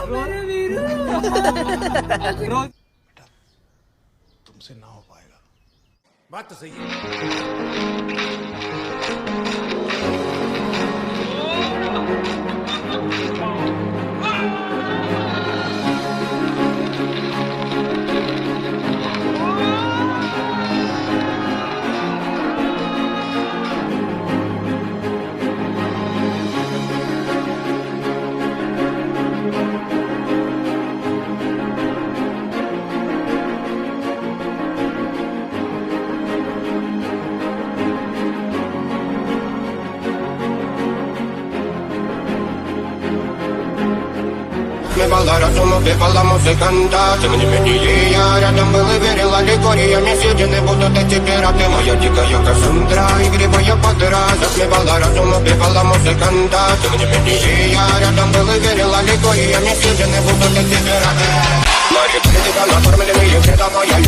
मेरे वीर तुमसे ना हो पाएगा। बात तो सही है। Смевала разум, убивала музыканта. Тем не менее я рядом был и верила легориями съедены будут эти пираты. Моя дикая Кассандра, игривая подыра. Затмевала разум, убивала музыканта. Тем не менее я рядом был и верила легориями съедены будут эти пираты. Мои критика накормленные, где-то моя